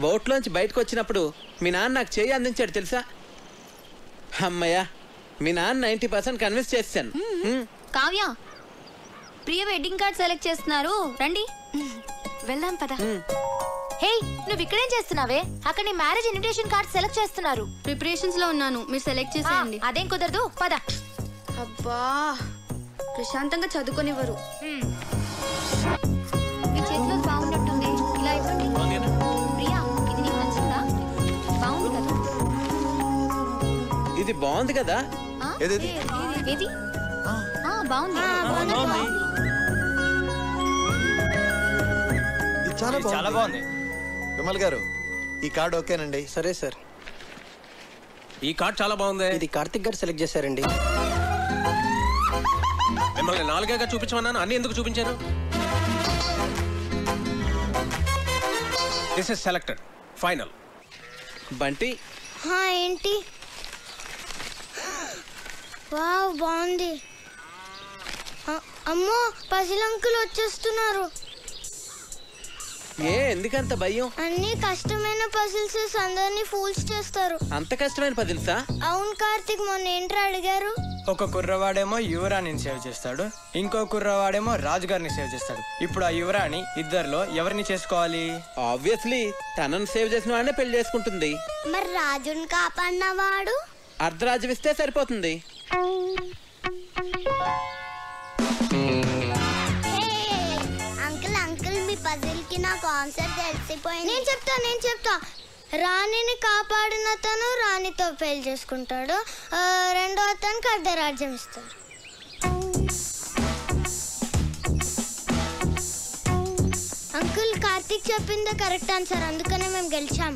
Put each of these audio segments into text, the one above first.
బోట్లోంచి బయటకు వచ్చినప్పుడు మీ నాన్న నాకు చేయి అందించాడు తెలుసా? అమ్మయ్యా, మీ నాన్న 90% కన్విన్స్ చేశాను. కావ్య, ప్రియ వెడ్డింగ్ కార్డ్ సెలెక్ట్ చేస్తున్నారు, రండి వెళ్దాం పద. హే, నువ్వు ఇక్కడేం చేస్తున్నావే? అక్కడ నీ మ్యారేజ్ ఇన్విటేషన్ కార్డ్ సెలెక్ట్ చేస్తున్నారు. ప్రిపరేషన్స్ లో ఉన్నాను, మీరు సెలెక్ట్ చేసేయండి. అదేం కుదరదు, పద. అబ్బా, ప్రశాంతంగా చదువుకొనివ్వరు. మీ చేతిలో బాగున్నట్టుంది, ఇలా ఇవ్వండి. ప్రియా, ఇది నీకు నచ్చిందా? బాగుంది కదా? ఇది బాగుంది కదా? ఏది? బాగుంది. చాలా బాగుంది. విమల్ గారు, ఈ కార్డ్ ఓకేనండి? సరే సార్. ఈ కార్డ్ చాలా బాగుంది. ఇది కార్తిక్ గారు సెలెక్ట్ చేశారండి. మిమ్మల్ని 4గా చూపించమన్నాను, అన్ని ఎందుకు చూపించాను? This is selected, final. Bunty, ఏంటి? వావ్, బాగుంది. అమ్మో, పసిలంకులు వచ్చేస్తున్నారు. ఎందుకంత భయం? అన్ని కష్టమైన పజిల్స్ అందరినీ ఫూల్స్ చేస్తారు. అంత కష్టమైన పజిల్సా? అవును కార్తిక్, మొన్న ఏంట్రా అడిగారు? ఒక కుర్రవాడేమో యువరాణిని సేవ్ చేస్తాడు, ఇంకో కుర్రవాడేమో రాజుగారిని సేవ్ చేస్తాడు. ఇప్పుడు ఆ యువరాణి ఇద్దరిలో ఎవరిని చేసుకోవాలి? ఆబ్వియస్లీ తనను సేవ్ చేసిన వాడినే పెళ్లి చేసుకుంటుంది. మరి రాజుని కాపాడినవాడు? అర్ధరాజ్యం ఇస్తే సరిపోతుంది. అంకుల్, మీ పజిల్ కి నాకు ఆన్సర్ తెలిసిపోయింది. నేను చెప్తా. రాణిని కాపాడిన తను రాణితో పెళ్లి చేసుకుంటాడు, రెండో అతనికి అర్ధరాజ్యం ఇస్తాడు. అంకుల్, కార్తీక్ చెప్పిందే కరెక్ట్ ఆన్సర్, అందుకనే మేము గెలిచాం.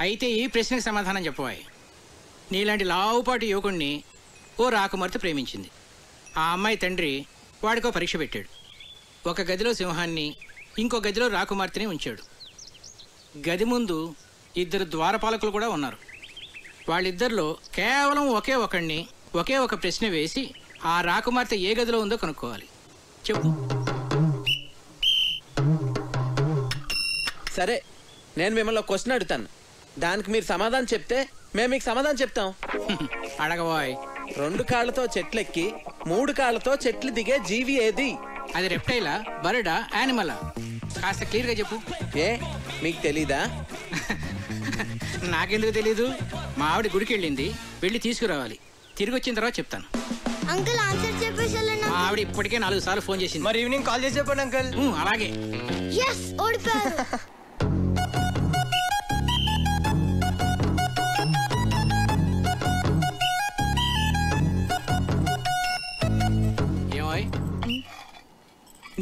అయితే ఈ ప్రశ్నకు సమాధానం చెప్పవాయి. నీలాంటి లావుపాటి యువకుడిని ఓ రాకుమార్తె ప్రేమించింది. ఆ అమ్మాయి తండ్రి వాడికో పరీక్ష పెట్టాడు. ఒక గదిలో సింహాన్ని, ఇంకో గదిలో రాకుమార్తెని ఉంచాడు. గది ముందు 2 ద్వారపాలకులు కూడా ఉన్నారు. వాళ్ళిద్దరిలో కేవలం ఒకే ఒక ప్రశ్న వేసి ఆ రాకుమార్తె ఏ గదిలో ఉందో కనుక్కోవాలి. చెప్పు. సరే, నేను మిమ్మల్ని క్వశ్చన్ అడుగుతాను, దానికి మీరు సమాధానం చెప్తే మేము మీకు సమాధానం చెప్తాం. అడగవాయ్. 2 కాళ్ళతో చెట్లెక్కి 3 కాళ్ళతో చెట్లు దిగే జీవి ఏది? అది రెప్టైలా, బర్డా, యానిమలా? కాస్త క్లియర్గా చెప్పు. మీకు తెలీదా? నాకెందుకు తెలీదు? మా ఆవిడ గుడికి వెళ్ళింది, వెళ్ళి తీసుకురావాలి. తిరిగి వచ్చిన తర్వాత చెప్తాను. అంకుల్, ఆన్సర్ చెప్పేసి మా ఆవిడ ఇప్పటికే 4 సార్లు ఫోన్ చేసింది. మరి ఈవినింగ్ కాల్ చేసి చెప్పండి అంకుల్. అలాగే. ఓడిపోయారు.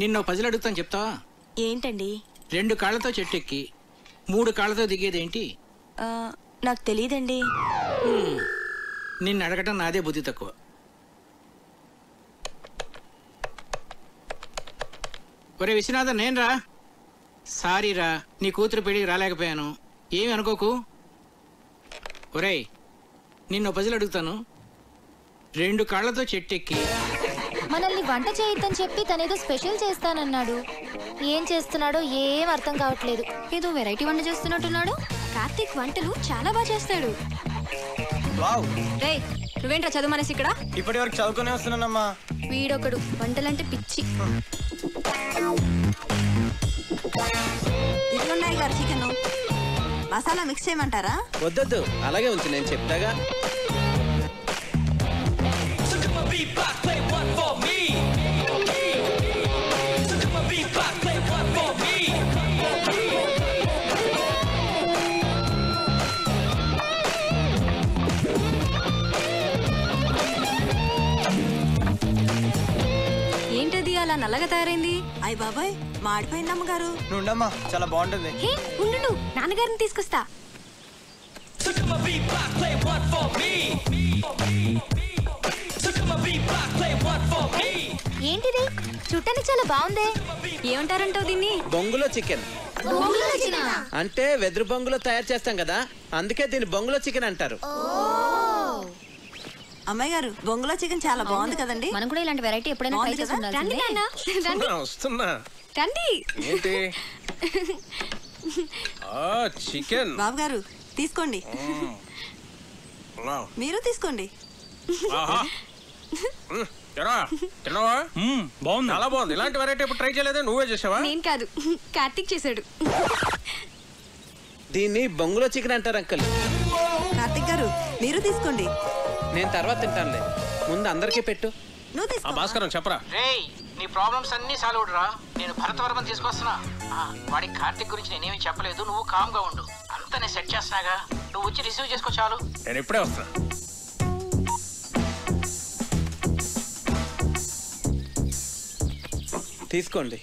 నిన్ను పజిల్ అడుగుతాను, చెప్తావా? ఏంటండి? 2 కాళ్ళతో చెట్టెక్కి 3 కాళ్ళతో దిగేదేంటి? నాకు తెలియదండి. నిన్ను అడగటం నాదే బుద్ధి తక్కువ. ఒరే విశ్వనాథన్, నేను రా. సారీ రా, నీ కూతురు పెళ్ళికి రాలేకపోయాను, ఏమి అనుకోకు. ఒరేయ్, నిన్ను పజిల్ అడుగుతాను. 2 కాళ్ళతో చెట్టెక్కి మనల్ని వంట చేయొద్దని చెప్పి తనేదో స్పెషల్ చేస్తానన్నాడు. ఏం చేస్తున్నాడో ఏం అర్థం కావట్లేదు. ఏదో వెరైటీ వంట చేస్తున్నట్టున్నాడు. కార్తీక్ వంటలు చాలా బాగా చేస్తాడు. రేయ్, నువ్వేంట్రా చదువు మనసి ఇక్కడ? ఇప్పటి వరకు చదువుకునే వస్తున్నానమ్మా. వీడొకడు వంటలంటే పిచ్చి. ఇట్లున్నాయి గారు చికెన్. మసాలా మిక్స్ చేయమంటారా? వద్దొద్దు, అలాగే ఉంచు, నేను చెప్తాగా. ఏంటది అలా నల్లగా తయారైంది? అయ్య బాబాయ్, మాడిపోయింది అమ్మగారు. నుండమ్మా, చాలా బాగుంటుంది. ఉండు, నాన్నగారిని తీసుకొస్తా. ఏంటిది? చుట్టానికి చాలా బాగుందే. ఏమంటారంటావు దీన్ని? బొంగులో చికెన్. అంటే వెదురు బొంగులో తయారు చేస్తాం కదా, అందుకే దీన్ని బొంగులో చికెన్ అంటారు. అమ్మాయి గారు, బొంగులో చికెన్ చాలా బాగుంది కదండి. మనం కూడా ఇలాంటి వెరైటీ ఎప్పుడైనా ట్రై చేసి ఉండాల్సిందే. వస్తున్నా. రండి. ఏంటి? చికెన్. బాబు గారు తీసుకోండి. మీరు తీసుకోండి. బాగుంది, చాలా బాగుంది. ఇలాంటి వెరైటీ ఇప్పుడు ట్రై చేయలేదే, నువ్వే చేసావా? నేను కాదు, కార్తీక్ చేశాడు. దీన్ని బొంగులో చికెన్ అంటారు అంకుల్. కార్తిక్ గారు మీరు తీసుకోండి. నేను తర్వాత తింటానులే, ముందు అందరికీ పెట్టు. నువ్వు తీసుకో. భాస్కరం చెప్పరా. రేయ్, నీ ప్రాబ్లమ్స్ అన్నీ సాల్వ్ రా. నేను భరతవర్మని తీసుకొస్తున్నా. వాడికి కార్తీక్ గురించి నేనేమి చెప్పలేదు, నువ్వు కామ్ గా ఉండు. అంతా నేను సెట్ చేస్తున్నాగా, నువ్వు వచ్చి రిసీవ్ చేసుకో చాలు. నేను ఇప్పుడే వస్తా. తీసుకోండి.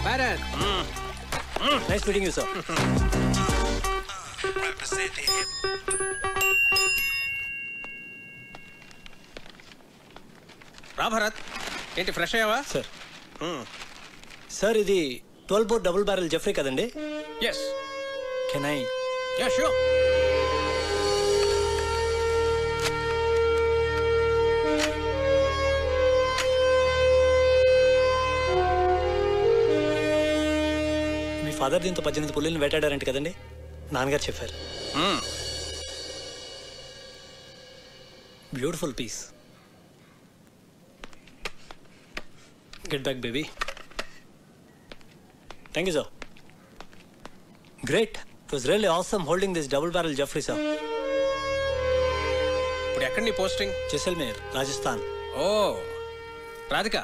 Bharat, nice meeting you sir. రా భరత్, ఏంటి ఫ్రెష్ అయ్యావా? సార్ సార్ ఇది 12 బోర్ డబుల్ బ్యారెల్ జెఫ్రీ కదండి? Yes. Can I? Yeah sure. మీ ఫాదర్ దీంతో 18 పుల్లిని వేటాడారంట కదండి? నాన్నగారు చెప్పారు. Beautiful piece. Get back, baby. Thank you, sir. Great. It was really awesome holding this double barrel Jeffrey, sir. ఇప్పుడు ఎక్కడ నీ పోస్టింగ్? జైసల్మేర్, రాజస్థాన్. ఓ రాధిక,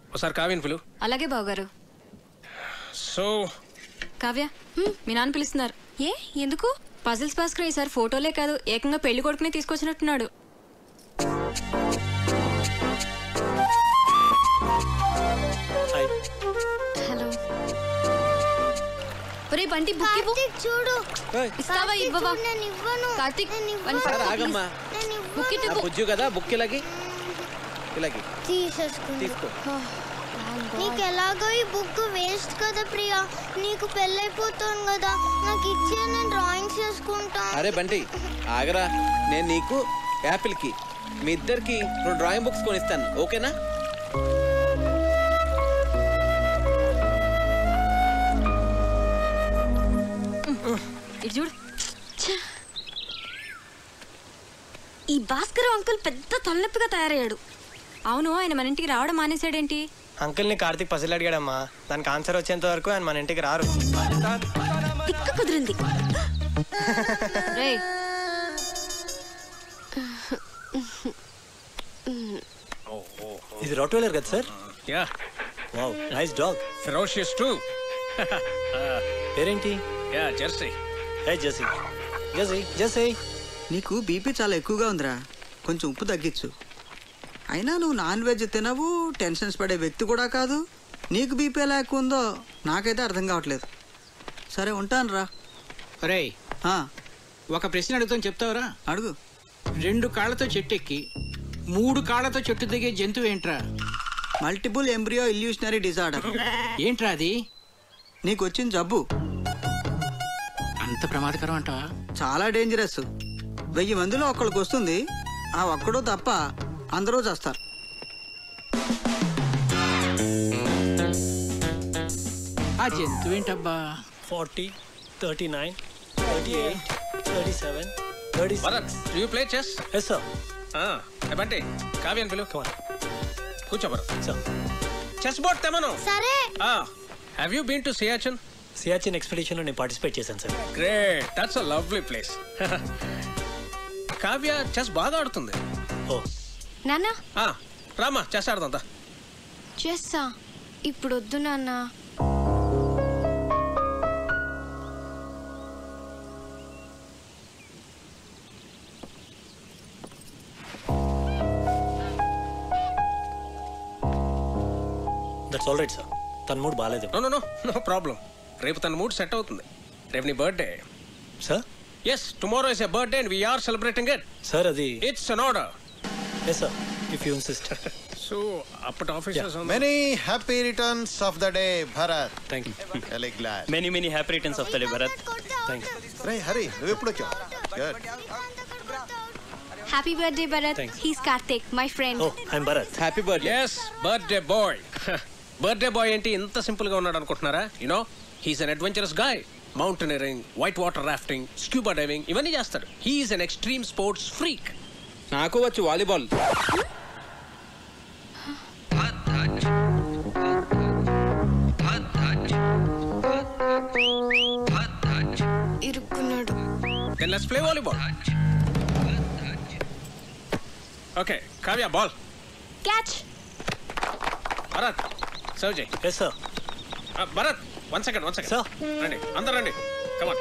ఒకసారి కావ్యని పిలు. అలాగే బావగారు. సో కావ్య, మీ నాన్న పిలుస్తున్నారు. ఏ ఎందుకు? పజిల్స్ భాస్కర్ ఈసారి ఫోటోలే కాదు, ఏకంగా పెళ్లి కొడుకునే తీసుకొచ్చినట్టున్నాడు. హలో. ఒరే బంటి, బుక్ ఇవ్వు. చూడు. ఇస్తావా ఇవ్వవా? నేను ఇవ్వను. కార్తీక్, ఆగమ్మా. బుక్ ఇవ్వు. బుజ్జు కదా, బుక్ ఇలాగి ఇలాగి తీసేసుకుంది. తీసుకో. నీకు ఎలాగో ఈ బుక్ వేస్ట్ కదా ప్రియా, నీకు పెళ్ళైపోతాను కదా, నాకు ఇచ్చే నేను డ్రాయింగ్స్ చేసుకుంటా. అరే బంటి ఆగరా, నేను నీకు యాపిల్ కి మీ ఇద్దరికి 2 డ్రాయింగ్ బుక్స్ కొనిస్తాను, ఓకేనా? ఇటు చూడు. ఈ భాస్కర్ అంకుల్ పెద్ద తలనొప్పిగా తయారయ్యాడు. అవును, ఆయన మన ఇంటికి రావడం మానేశాడేంటి? అంకుల్ని కార్తీక్ పసిల్ అడిగాడమ్మా, దానికి ఆన్సర్ వచ్చేంత వరకు ఆయన మన ఇంటికి రారు. తిక్క కుదిరింది. రేయ్, ఇది రాట్వైలర్ కదా sir? Yeah. Wow, nice dog. Ferocious too. పేరేంటి? Yeah, Jersey. Hey Jersey. Jersey, Jersey. నీకు బీపీ చాలా ఎక్కువగా ఉందిరా, కొంచెం ఉప్పు తగ్గించు. అయినా నువ్వు నాన్ వెజ్ తినవు, టెన్షన్స్ పడే వ్యక్తి కూడా కాదు. నీకు బీపీ ఎలా ఎక్కువ ఉందో నాకైతే అర్థం కావట్లేదు. సరే ఉంటాను రా. రేయ్, ఒక ప్రశ్న అడుగుతాను, చెప్తావరా? అడుగు. 2 కాళ్ళతో చెట్టు ఎక్కి 3 కాళ్ళతో చెట్టు దిగే జంతువు ఏంట్రా? Multiple embryo illusionary disorder. ఏంట్రా అది? నీకు వచ్చిన జబ్బు. అంత ప్రమాదకరం అంటావా? చాలా డేంజరస్. 1000 మందిలో ఒక్కడికి వస్తుంది, ఆ ఒక్కడో తప్ప అందరూ చేస్తారు. ఆ జంతువు ఏంటబ్బా? 40, 39, 38, 37, 36. Bharat, do you play chess? Yes, sir. Bunty, కావ్యని పిలు. కూర్చో భరత్. Sir. చెస్ బోర్డ్ తెమను. సరే. Have you been to Siachen? Siachen expedition లో నేను పార్టిసిపేట్ చేశాను sir. Great, that's a lovely place. Kavya chess బాగా ఆడుతుంది. ఓ నాన్న, రామా చెస్ ఆడుతుందా? చేస్తా. ఇప్పుడు వద్దు నాన్న. That's all right sir. తన మూడ్ బాగాలేదు. No problem. రేపు తన మూడ్ సెట్ అవుతుంది. రేపు నీ birthday sir. Yes, tomorrow is a birthday and we're celebrating it. Sir అది it's an order. Yes, sir. If you insist. So అప్పటి officers many happy returns of the day Bharat. Thank you. Very glad. Many happy returns of the day, Bharat. Thank you. రే హరి నువ్వు ఎప్పుడు వచ్చావు? Good. Happy birthday Bharat. Thanks. He's Karthik, my friend. Oh, I'm Bharat. Happy birthday. Yes birthday boy. Birthday boy ఏంటి ఇంత simple గా ఉన్నాడు అనుకుంటున్నారా? You know he's an adventurous guy. Mountaineering, white water rafting, scuba diving ఇవన్నీ చేస్తాడు. He's an extreme sports freak. నాకు వచ్చు volleyball. ఇరుక్కున్నాడు. Then let's play volleyball. Okay, Kavya, ball. Catch. Bharat, serve Jay. Yes, sir. Bharat, one second. Sir. Randi, andar randi. Come on.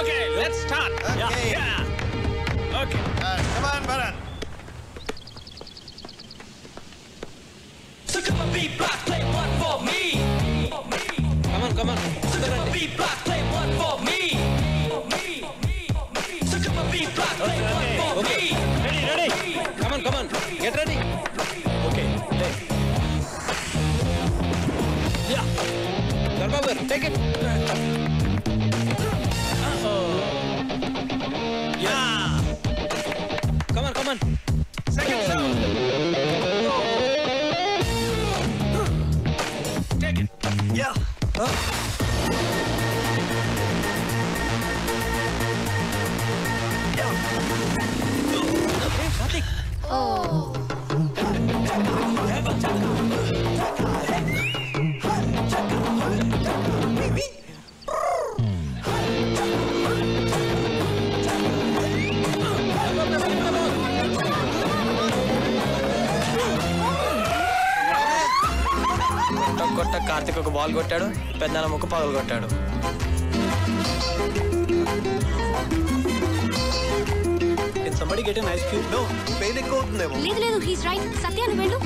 Okay, let's start. Okay. Yeah. Okay. Come on Bharat. So come on, B block, play one for me. Come on So come on, B block, play one for me. So come on, B block, play one for me. Ready. Come on get ready. Okay. Play. Yeah. దర్బాబు గారు take it. Yeah. Come on Second serve. Take it. Yeah. కొట్ట కార్తిక్ ఒక ball కొట్టాడు, పెద్దన ముక్క పగలు కొట్టాడు. Can somebody get an ice cube? No, pain ఎక్కువ అవుతుందేమో. లేదు హీస్ రైట్. సత్య నువ్వు వెళ్ళు.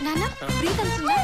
నాన్న బ్రీత్ అవుతుందా?